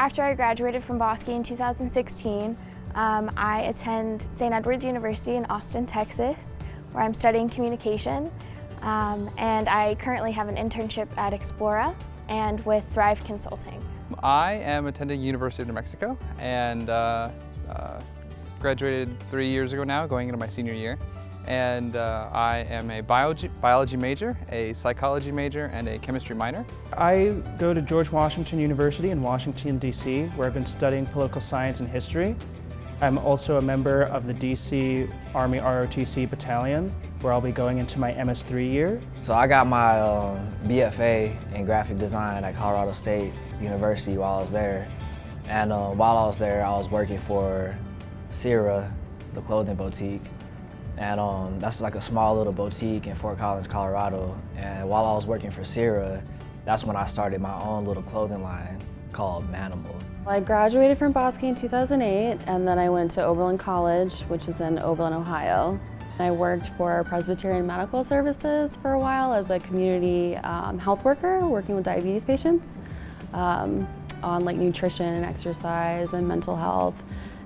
after I graduated from Bosque in 2016, I attend St. Edward's University in Austin, Texas, where I'm studying communication. And I currently have an internship at Explora and with Thrive Consulting. I am attending University of New Mexico and graduated 3 years ago now, going into my senior year. And I am a biology major, a psychology major, and a chemistry minor. I go to George Washington University in Washington, D.C., where I've been studying political science and history. I'm also a member of the D.C. Army ROTC Battalion, where I'll be going into my MS3 year. So I got my BFA in graphic design at Colorado State University while I was there. And while I was there, I was working for Sierra, the clothing boutique. And that's like a small little boutique in Fort Collins, Colorado. And while I was working for Sierra, that's when I started my own little clothing line called Manimal. I graduated from Bosque in 2008, and then I went to Oberlin College, which is in Oberlin, Ohio. I worked for Presbyterian Medical Services for a while as a community health worker, working with diabetes patients on like nutrition and exercise and mental health.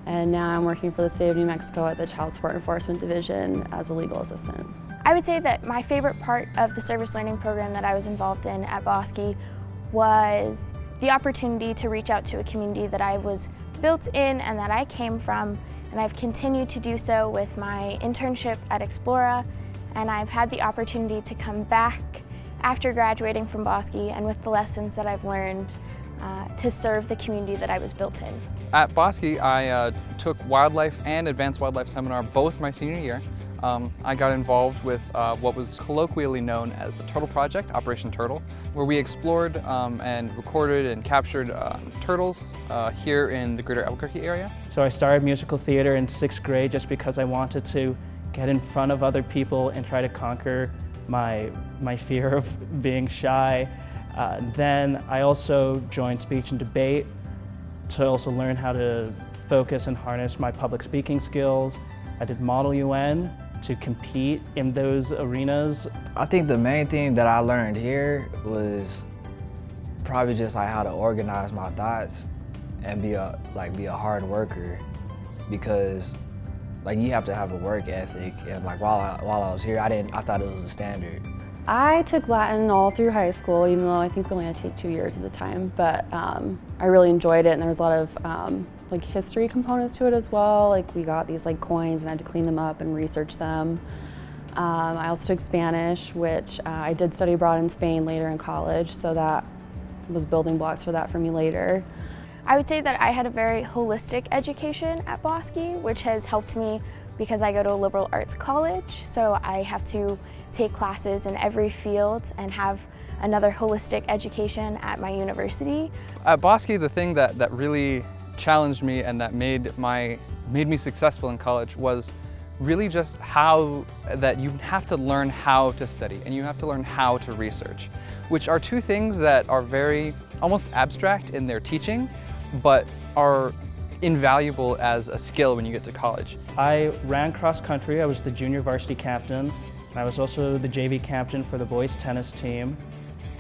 And now I'm working for the state of New Mexico at the Child Support Enforcement Division as a legal assistant. I would say that my favorite part of the service learning program that I was involved in at Bosque was the opportunity to reach out to a community that I was built in and that I came from, and I've continued to do so with my internship at Explora, and I've had the opportunity to come back after graduating from Bosque and with the lessons that I've learned to serve the community that I was built in. At Bosque, I took wildlife and advanced wildlife seminar both my senior year. I got involved with what was colloquially known as the Turtle Project, Operation Turtle, where we explored and recorded and captured turtles here in the greater Albuquerque area. So I started musical theater in 6th grade just because I wanted to get in front of other people and try to conquer my fear of being shy. Then I also joined speech and debate to also learn how to focus and harness my public speaking skills. I did Model UN to compete in those arenas. I think the main thing that I learned here was probably just like how to organize my thoughts and be a hard worker, because like you have to have a work ethic, and like while I was here, I thought it was a standard. I took Latin all through high school, even though I think we only had to take 2 years at the time, but I really enjoyed it, and there was a lot of like history components to it as well. Like we got these like coins and I had to clean them up and research them. I also took Spanish, which I did study abroad in Spain later in college, so that was building blocks for that for me later. I would say that I had a very holistic education at Bosque, which has helped me because I go to a liberal arts college, so I have to take classes in every field and have another holistic education at my university. At Bosque, the thing that really challenged me and that made me successful in college was really just how that you have to learn how to study and you have to learn how to research, which are two things that are very almost abstract in their teaching, but are invaluable as a skill when you get to college. I ran cross country. I was the junior varsity captain. I was also the JV captain for the boys tennis team.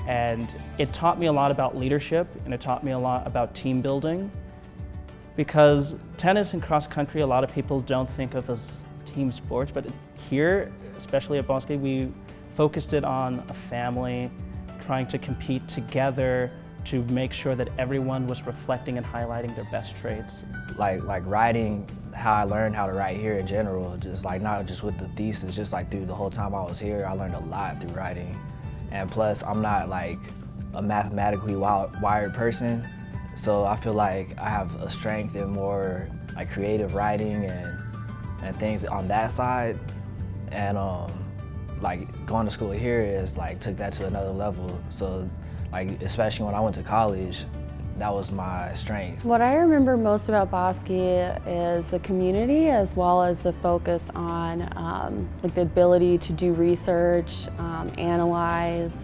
And it taught me a lot about leadership, and it taught me a lot about team building. Because tennis and cross country, a lot of people don't think of as team sports, but here, especially at Bosque, we focused it on a family, trying to compete together to make sure that everyone was reflecting and highlighting their best traits. Like writing, how I learned how to write here in general, just like not just with the thesis, just like through the whole time I was here, I learned a lot through writing. And plus, I'm not like a mathematically wired person, so I feel like I have a strength in more like creative writing and things on that side. And like going to school here is like took that to another level. So like especially when I went to college, that was my strength. What I remember most about Bosque is the community, as well as the focus on like the ability to do research, analyze,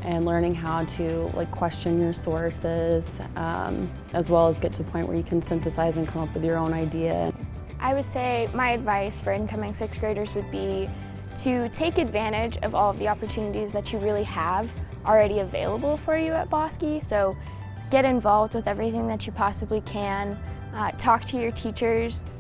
and learning how to like question your sources, as well as get to the point where you can synthesize and come up with your own idea. I would say my advice for incoming 6th graders would be to take advantage of all of the opportunities that you really have already available for you at Bosque. So get involved with everything that you possibly can. Talk to your teachers.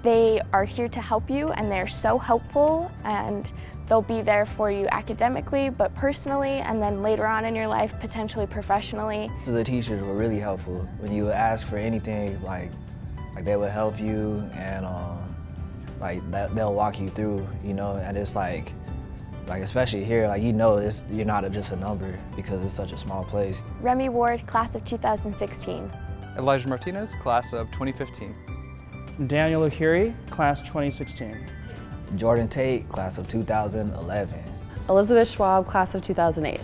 They are here to help you, and they're so helpful, and they'll be there for you academically, but personally, and then later on in your life, potentially professionally. So the teachers were really helpful. When you would ask for anything, like they would help you, and they'll walk you through, you know, and it's like especially here, like, you know, you're not just a number because it's such a small place. Remi Ward, class of 2016. Elijah Martinez, class of 2015. Daniel Ohiri, class 2016. Jordan Tate, class of 2011. Elizabeth Schwab, class of 2008.